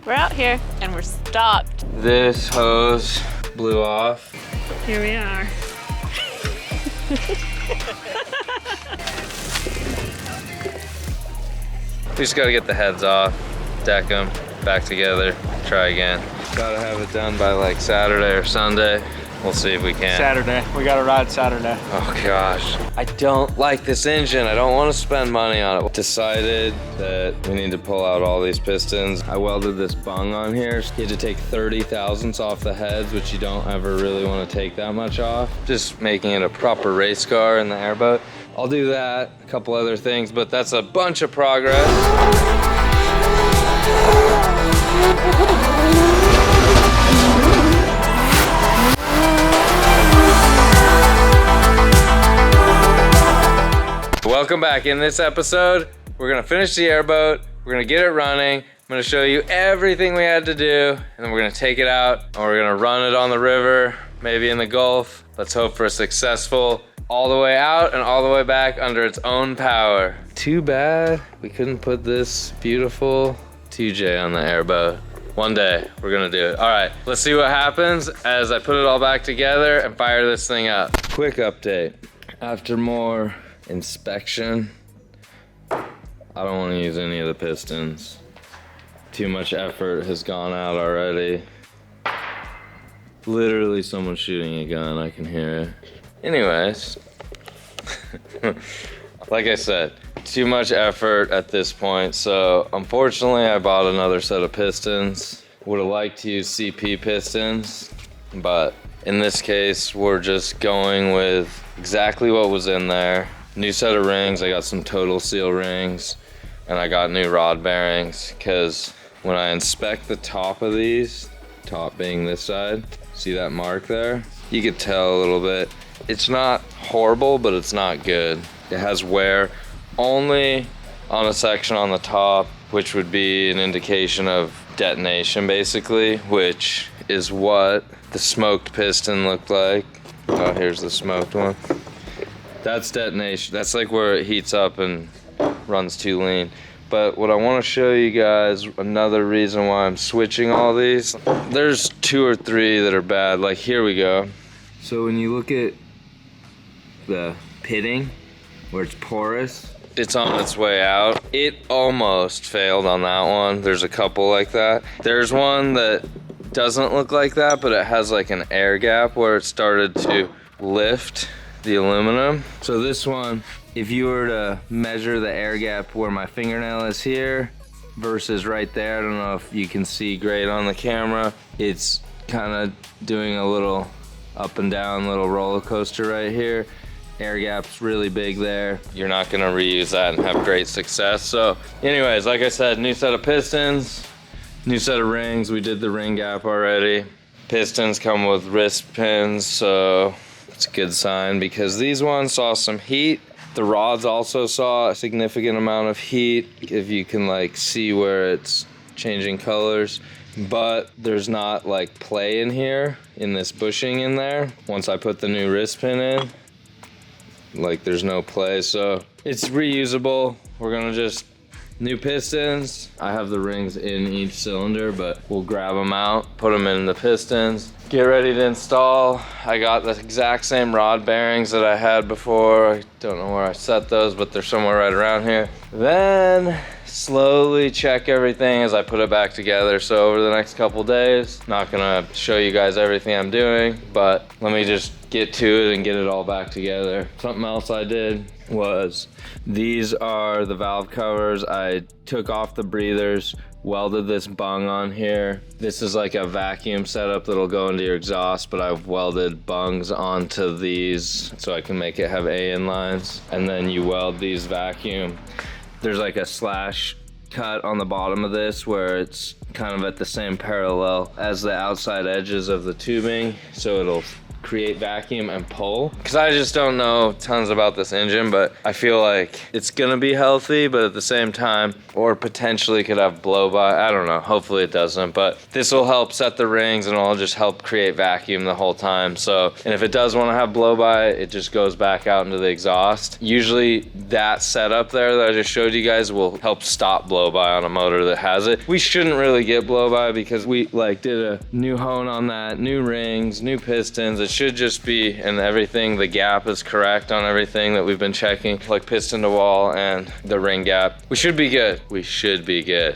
We're out here and we're stopped. This hose blew off. Here we are. We just gotta get the heads off, deck them, back together, try again. Gotta have it done by like Saturday or Sunday. We'll see if we can. Saturday. We gotta ride Saturday. Oh gosh. I don't like this engine. I don't want to spend money on it. Decided that we need to pull out all these pistons. I welded this bung on here. You had to take 30 thousandths off the heads, which you don't ever really want to take that much off. Just making it a proper race car in the airboat. I'll do that, a couple other things, but that's a bunch of progress. Welcome back. In this episode, we're gonna finish the airboat, we're gonna get it running, I'm gonna show you everything we had to do, and then we're gonna take it out, and we're gonna run it on the river, maybe in the Gulf. Let's hope for a successful all the way out and all the way back under its own power. Too bad we couldn't put this beautiful 2J on the airboat. One day, we're gonna do it. All right, let's see what happens as I put it all back together and fire this thing up. Quick update. After more inspection, I don't want to use any of the pistons. Too much effort has gone out already. Literally someone shooting a gun, I can hear it. Anyways, like I said, too much effort at this point, so unfortunately I bought another set of pistons. Would have liked to use CP pistons, but in this case we're just going with exactly what was in there. New set of rings, I got some Total Seal rings, and I got new rod bearings, because when I inspect the top of these, top being this side, see that mark there? You could tell a little bit. It's not horrible, but it's not good. It has wear only on a section on the top, which would be an indication of detonation basically, which is what the smoked piston looked like. Oh, here's the smoked one. That's detonation. That's like where it heats up and runs too lean. But what I want to show you guys, another reason why I'm switching all these, there's 2 or 3 that are bad. Like here we go. So when you look at the pitting, where it's porous, it's on its way out. It almost failed on that one. There's a couple like that. There's one that doesn't look like that, but it has like an air gap where it started to lift the aluminum. So this one, if you were to measure the air gap where my fingernail is here versus right there, I don't know if you can see great on the camera, it's kind of doing a little up and down little roller coaster right here. Air gap's really big there. You're not gonna reuse that and have great success. So anyways, like I said, new set of pistons, new set of rings. We did the ring gap already. Pistons come with wrist pins, so it's a good sign because these ones saw some heat. The rods also saw a significant amount of heat, if you can like see where it's changing colors, but there's not like play in here, in this bushing in there. Once I put the new wrist pin in, like there's no play, so it's reusable. We're gonna just, new pistons. I have the rings in each cylinder, but we'll grab them out, put them in the pistons, get ready to install. I got the exact same rod bearings that I had before. I don't know where I set those, but they're somewhere right around here. Then slowly check everything as I put it back together. So over the next couple days, not gonna show you guys everything I'm doing, but let me just get to it and get it all back together. Something else I did was, these are the valve covers. I took off the breathers, welded this bung on here. This is like a vacuum setup that'll go into your exhaust, but I've welded bungs onto these so I can make it have AN lines. And then you weld these vacuum. There's like a slash cut on the bottom of this where it's kind of at the same parallel as the outside edges of the tubing, so it'll create vacuum and pull. Because I just don't know tons about this engine, but I feel like it's gonna be healthy, but at the same time, or potentially could have blow by. I don't know, hopefully it doesn't, but this will help set the rings and it'll just help create vacuum the whole time. So, and if it does wanna have blow by, it just goes back out into the exhaust. Usually that setup there that I just showed you guys will help stop blow by on a motor that has it. We shouldn't really get blow by because we like did a new hone on that, new rings, new pistons. It should just be, and everything, the gap is correct on everything that we've been checking, like piston to wall and the ring gap. We should be good. We should be good.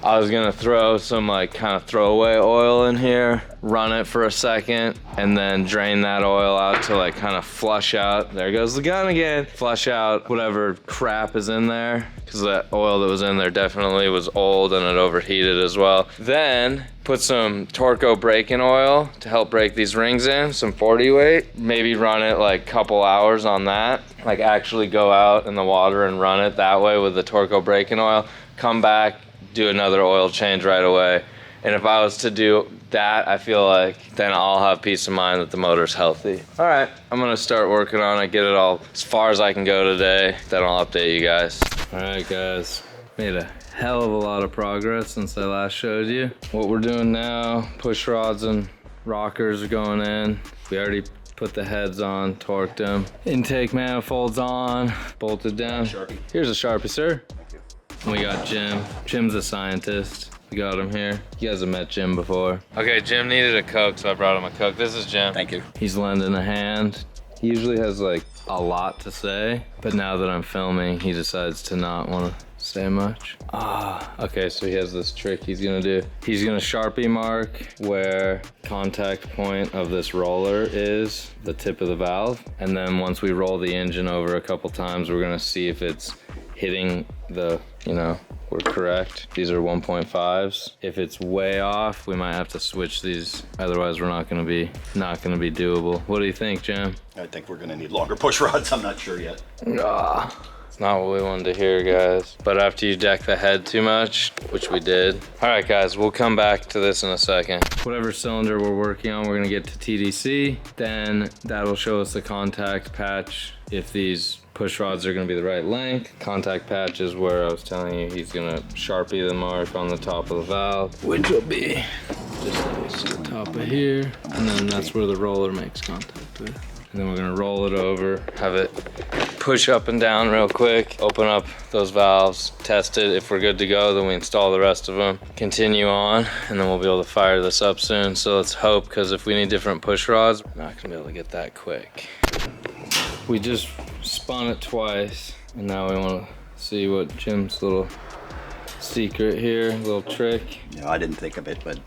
I was gonna throw some like kind of throwaway oil in here, run it for a second, and then drain that oil out to like kind of flush out. There goes the gun again. Flush out whatever crap is in there, because that oil that was in there definitely was old and it overheated as well. Then put some Torco braking oil to help break these rings in, some 40 weight. Maybe run it like a couple hours on that. Like actually go out in the water and run it that way with the Torco braking oil. Come back, do another oil change right away. And if I was to do that, I feel like then I'll have peace of mind that the motor's healthy. All right, I'm gonna start working on it, get it all as far as I can go today. Then I'll update you guys. All right, guys, made a hell of a lot of progress since I last showed you. What we're doing now, push rods and rockers are going in. We already put the heads on, torqued them. Intake manifolds on, bolted down. Sharpie. Here's a Sharpie, sir. And we got Jim. Jim's a scientist. We got him here. You guys have met Jim before. Okay, Jim needed a Coke, so I brought him a Coke. This is Jim. Thank you. He's lending a hand. He usually has like a lot to say, but now that I'm filming, he decides to not want to say much. Okay, so he has this trick he's gonna do. He's gonna Sharpie mark where contact point of this roller is, the tip of the valve. And then once we roll the engine over a couple times, we're gonna see if it's hitting the, we're correct. These are 1.5s. If it's way off, we might have to switch these. Otherwise, we're not gonna be doable. What do you think, Jim? I think we're gonna need longer push rods. I'm not sure yet. It's not what we wanted to hear, guys. But after you deck the head too much, which we did. All right, guys, we'll come back to this in a second. Whatever cylinder we're working on, we're gonna get to TDC. Then that'll show us the contact patch if these push rods are gonna be the right length. Contact patch is where I was telling you he's gonna Sharpie the mark on the top of the valve, which will be just the top of here. And then that's where the roller makes contact with. And then we're gonna roll it over, have it push up and down real quick, open up those valves, test it. If we're good to go, then we install the rest of them, continue on, and then we'll be able to fire this up soon. So let's hope, because if we need different push rods, we're not gonna be able to get that quick. We just spun it twice, and now we wanna see what Jim's little secret here, little trick. Yeah, I didn't think of it, but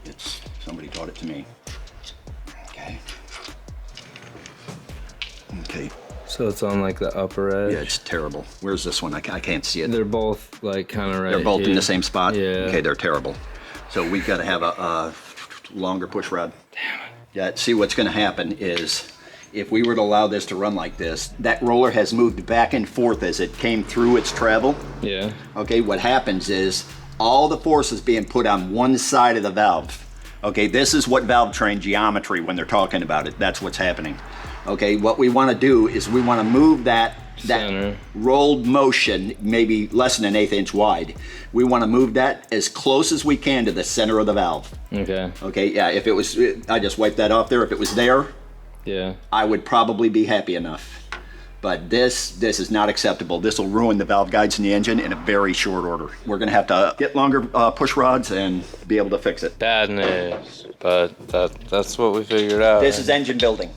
somebody taught it to me. Okay. Okay. So it's on like the upper edge. Yeah, it's terrible. Where's this one? I can't see it. They're both like kind of right They're both here. in the same spot? Yeah. Okay, they're terrible. So we've got to have a longer push rod. Damn it. Yeah, see what's going to happen is if we were to allow this to run like this, that roller has moved back and forth as it came through its travel. Yeah. Okay, what happens is all the force is being put on one side of the valve. Okay, this is what valve train geometry when they're talking about it. That's what's happening. Okay, what we want to do is we want to move that rolled motion, maybe less than an 1/8 inch wide. We want to move that as close as we can to the center of the valve. Okay. Okay, yeah, if it was, I just wiped that off there. If it was there, yeah, I would probably be happy enough. But this is not acceptable. This will ruin the valve guides in the engine in a very short order. We're gonna have to get longer push rods and be able to fix it. Bad news, but that's what we figured out. This is engine building.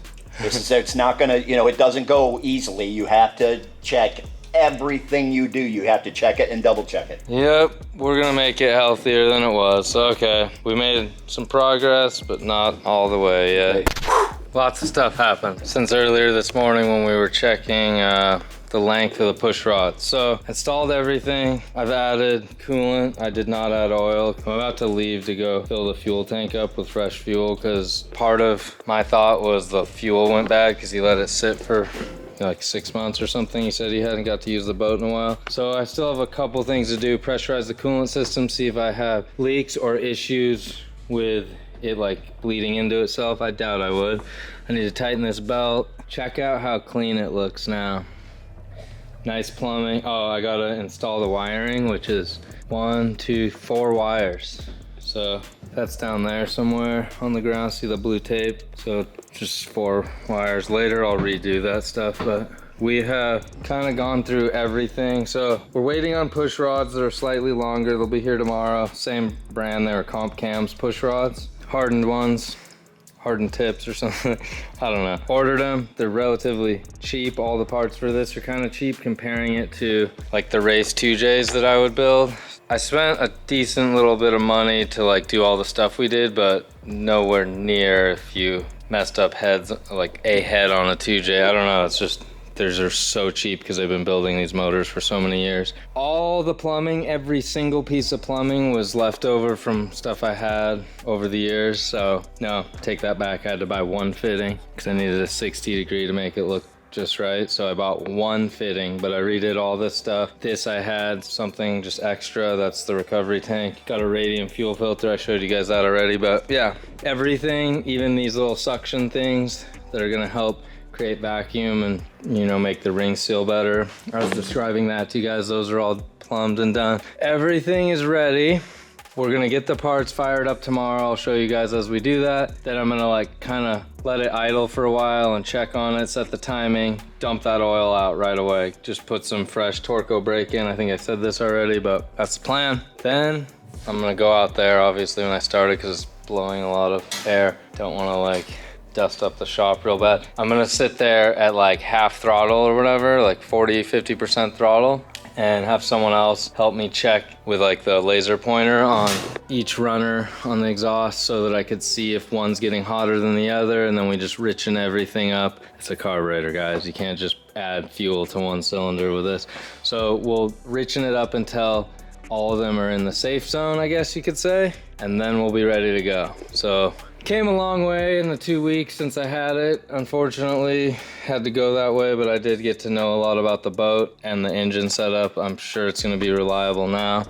It's not gonna, it doesn't go easily. You have to check everything you do. You have to check it and double check it. Yep, we're gonna make it healthier than it was. Okay, we made some progress, but not all the way yet. Lots of stuff happened since earlier this morning when we were checking the length of the push rod. So installed everything. I've added coolant. I did not add oil. I'm about to leave to go fill the fuel tank up with fresh fuel because part of my thought was the fuel went bad because he let it sit for like 6 months or something. He said he hadn't got to use the boat in a while. So I still have a couple things to do. Pressurize the coolant system, see if I have leaks or issues with it like bleeding into itself. I doubt I would. I need to tighten this belt. Check out how clean it looks now. Nice plumbing. Oh, I gotta install the wiring, which is 1, 2, 4 wires. So that's down there somewhere on the ground. See the blue tape? So just 4 wires later, I'll redo that stuff. But we have kind of gone through everything. So we're waiting on push rods that are slightly longer. They'll be here tomorrow. Same brand, they were Comp Cams push rods, hardened ones. Hardened tips or something. I don't know. Ordered them. They're relatively cheap. All the parts for this are kind of cheap comparing it to like the race 2Js that I would build. I spent a decent little bit of money to like do all the stuff we did, but nowhere near if you messed up heads, like a head on a 2J. I don't know. It's just, they're so cheap because I've been building these motors for so many years. All the plumbing, every single piece of plumbing was left over from stuff I had over the years. So no, take that back. I had to buy 1 fitting because I needed a 60 degree to make it look just right. So I bought 1 fitting, but I redid all this stuff. This I had something just extra. That's the recovery tank. Got a radium fuel filter. I showed you guys that already, but yeah, everything, even these little suction things that are gonna help create vacuum and, you know, make the ring seal better. I was describing that to you guys. Those are all plumbed and done. Everything is ready. We're gonna get the parts fired up tomorrow. I'll show you guys as we do that. Then I'm gonna like kind of let it idle for a while and check on it, set the timing, dump that oil out right away. Just put some fresh Torco brake in. I think I said this already, but that's the plan. Then I'm gonna go out there, obviously, when I started because it's blowing a lot of air. Don't wanna like dust up the shop real bad. I'm gonna sit there at like half throttle or whatever, like 40-50% throttle, and have someone else help me check with like the laser pointer on each runner on the exhaust so that I could see if one's getting hotter than the other, and then we just richen everything up. It's a carburetor, guys. You can't just add fuel to 1 cylinder with this. So we'll richen it up until all of them are in the safe zone, I guess you could say, and then we'll be ready to go. So came a long way in the 2 weeks since I had it. Unfortunately, had to go that way, but I did get to know a lot about the boat and the engine setup. I'm sure it's gonna be reliable now.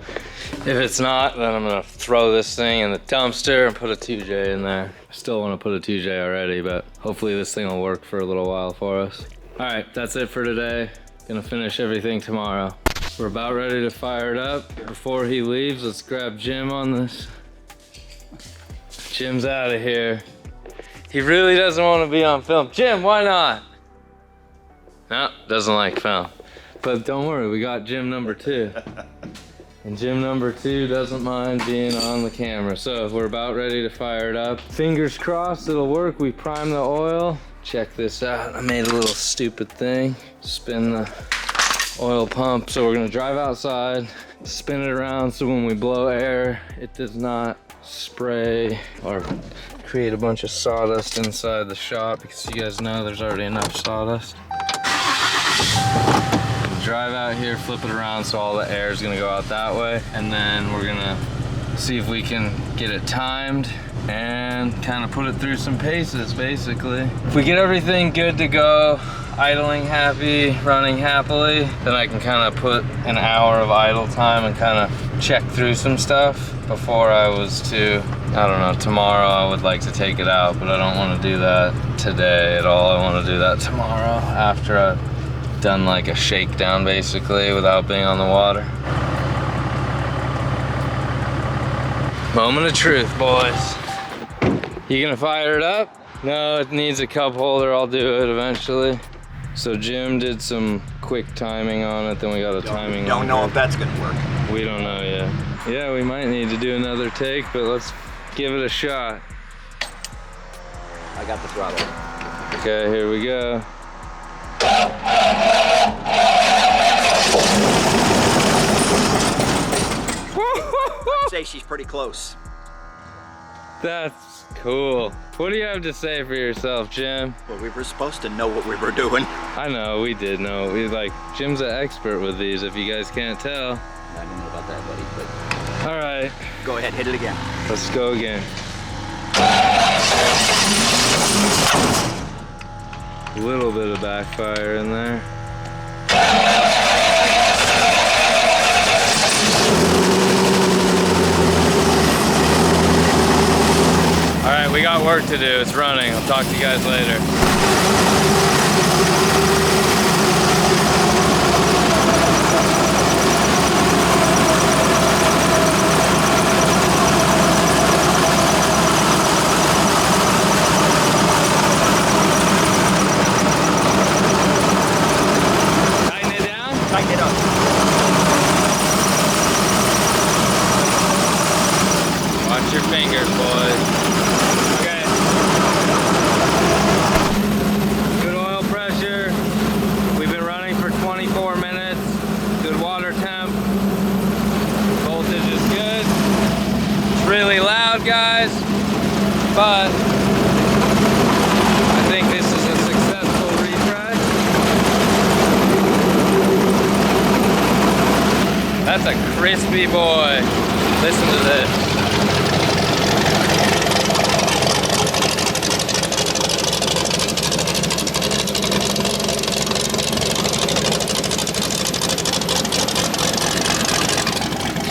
If it's not, then I'm gonna throw this thing in the dumpster and put a 2J in there. I still wanna put a 2J already, but hopefully this thing will work for a little while for us. All right, that's it for today. Gonna finish everything tomorrow. We're about ready to fire it up. Before he leaves, let's grab Jim on this. Jim's out of here. He really doesn't want to be on film. Jim, why not? No, doesn't like film. But don't worry, we got Jim number 2. And Jim number 2 doesn't mind being on the camera. So we're about ready to fire it up. Fingers crossed it'll work. We primed the oil. Check this out. I made a little stupid thing. Spin the oil pump. So we're gonna drive outside, spin it around so when we blow air, it does not spray or create a bunch of sawdust inside the shop, because you guys know there's already enough sawdust. Drive out here, flip it around so all the air is gonna go out that way, and then we're gonna see if we can get it timed and kind of put it through some paces, basically. If we get everything good to go, idling happy, running happily, then I can kind of put an hour of idle time and kind of check through some stuff before I was to, I don't know, tomorrow I would like to take it out, but I don't want to do that today at all. I want to do that tomorrow after I've done like a shakedown basically without being on the water. Moment of truth, boys. You gonna fire it up? No, it needs a cup holder. I'll do it eventually. So Jim did some quick timing on it, then we got a timing. Don't know if that's gonna work. We don't know yet. Yeah, we might need to do another take, but let's give it a shot. I got the throttle. Okay, here we go. I'd say she's pretty close. That's cool. What do you have to say for yourself, Jim? Well, we were supposed to know what we were doing. I know, we did know. Jim's an expert with these, if you guys can't tell. I don't know about that, buddy, but... All right. Go ahead, hit it again. Let's go again. A little bit of backfire in there. All got work to do. It's running. I'll talk to you guys later. Tighten it down? Tighten it up. Watch your fingers, boys. Okay. Good oil pressure. We've been running for 24 minutes. Good water temp. Voltage is good. It's really loud, guys, but I think this is a successful refresh. That's a crispy boy. Listen to this.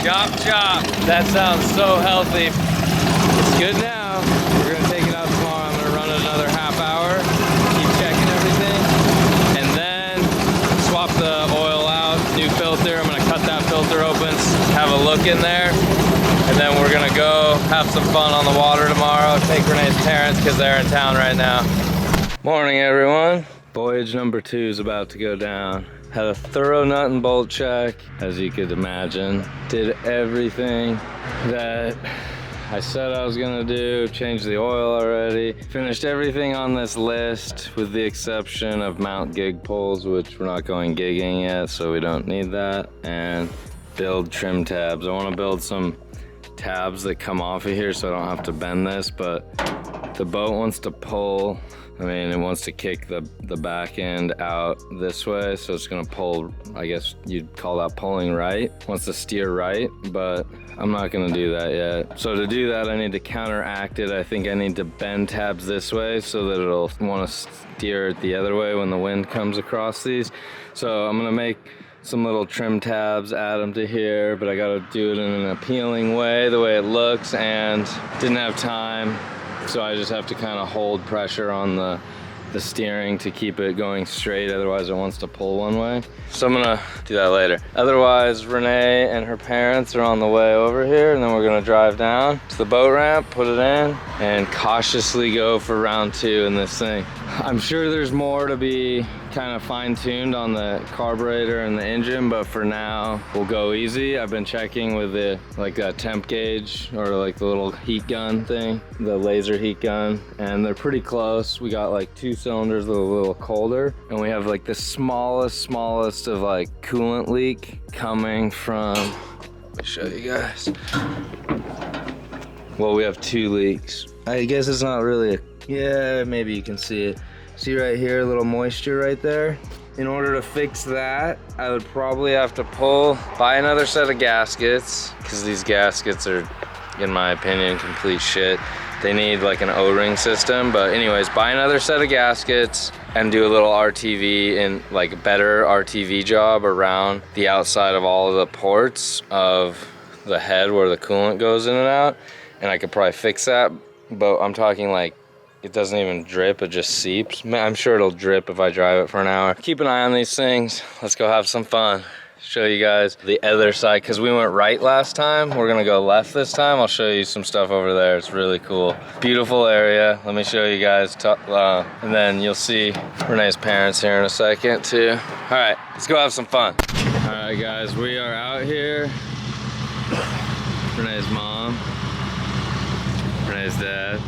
Chop, chop. That sounds so healthy. It's good now. We're gonna take it out tomorrow. I'm gonna run it another half hour, keep checking everything, and then swap the oil out, new filter. I'm gonna cut that filter open, have a look in there, and then we're gonna go have some fun on the water tomorrow. Take Renee's parents because they're in town right now. Morning, everyone. Voyage number 2 is about to go down. Had a thorough nut and bolt check, as you could imagine. Did everything that I said I was gonna do, changed the oil already. Finished everything on this list with the exception of mount gig poles, which we're not going gigging yet, so we don't need that. And build trim tabs. I wanna build some tabs that come off of here so I don't have to bend this, but the boat wants to pull. I mean, it wants to kick the back end out this way, so it's gonna pull, I guess you'd call that pulling right. It wants to steer right, but I'm not gonna do that yet. So to do that, I need to counteract it. I think I need to bend tabs this way so that it'll wanna steer it the other way when the wind comes across these. So I'm gonna make some little trim tabs, add them to here, but I gotta do it in an appealing way, the way it looks, and didn't have time. So I just have to kind of hold pressure on the steering to keep it going straight, otherwise it wants to pull one way. So I'm gonna do that later. Otherwise, Renee and her parents are on the way over here, and then we're gonna drive down to the boat ramp, put it in, and cautiously go for round 2 in this thing. I'm sure there's more to be kind of fine-tuned on the carburetor and the engine, but for now we'll go easy. I've been checking with the temp gauge, or like the little heat gun thing, the laser heat gun, and they're pretty close. We got like 2 cylinders that are a little colder, and we have like the smallest of like coolant leak coming from, let me show you guys. Well, we have 2 leaks. I guess it's not really yeah, maybe you can see it. See right here, a little moisture right there. In order to fix that, I would probably have to buy another set of gaskets, because these gaskets are, in my opinion, complete shit. They need like an O-ring system, but anyways, buy another set of gaskets and do a little RTV and like better RTV job around the outside of all of the ports of the head where the coolant goes in and out, and I could probably fix that. But I'm talking like, it doesn't even drip, it just seeps. I'm sure it'll drip if I drive it for an hour. Keep an eye on these things. Let's go have some fun. Show you guys the other side, because we went right last time. We're gonna go left this time. I'll show you some stuff over there. It's really cool. Beautiful area. Let me show you guys, and then you'll see Renee's parents here in a second too. All right, let's go have some fun. All right guys, we are out here. Renee's mom, Renee's dad.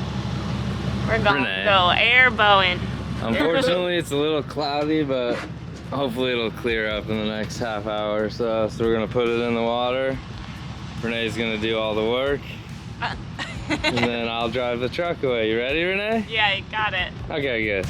We're gonna go airboating. Unfortunately, it's a little cloudy, but hopefully it'll clear up in the next half hour or so. So we're gonna put it in the water. Renee's gonna do all the work. And then I'll drive the truck away. You ready, Renee? Yeah, you got it. Okay, good.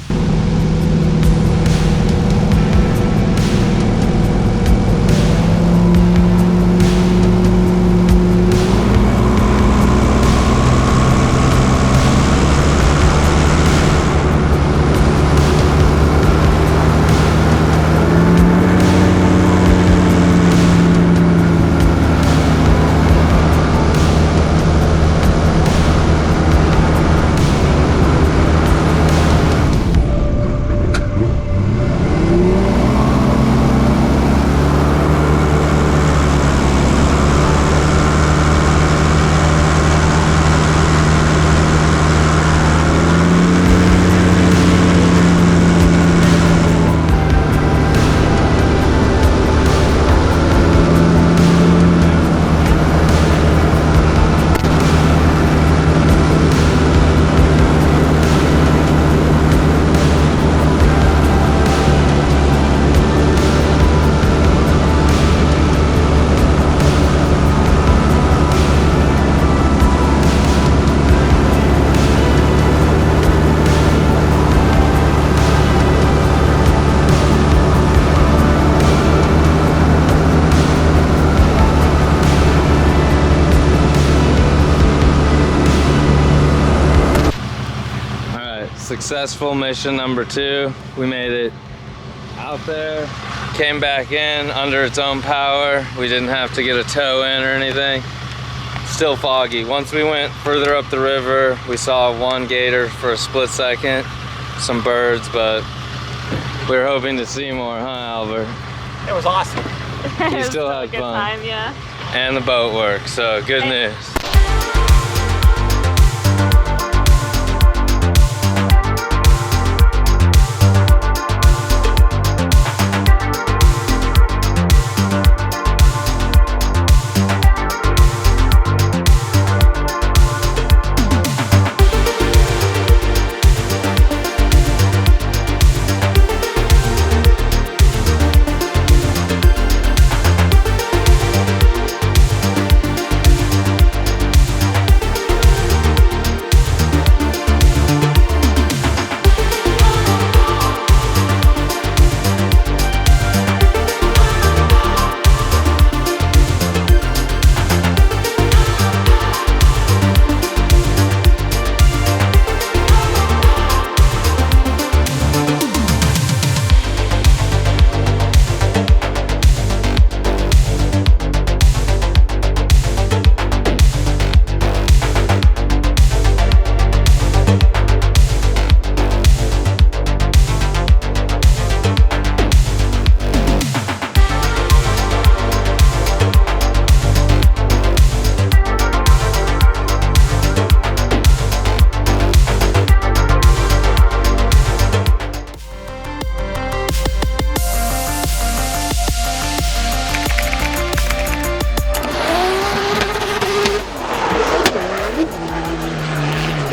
successful mission number 2. We made it out there, came back in under its own power. We didn't have to get a tow in or anything. Still foggy. Once we went further up the river, we saw one gator for a split second, some birds, but we were hoping to see more, huh, Albert? It was awesome. You still had Good fun. time, yeah. And the boat worked, so good news.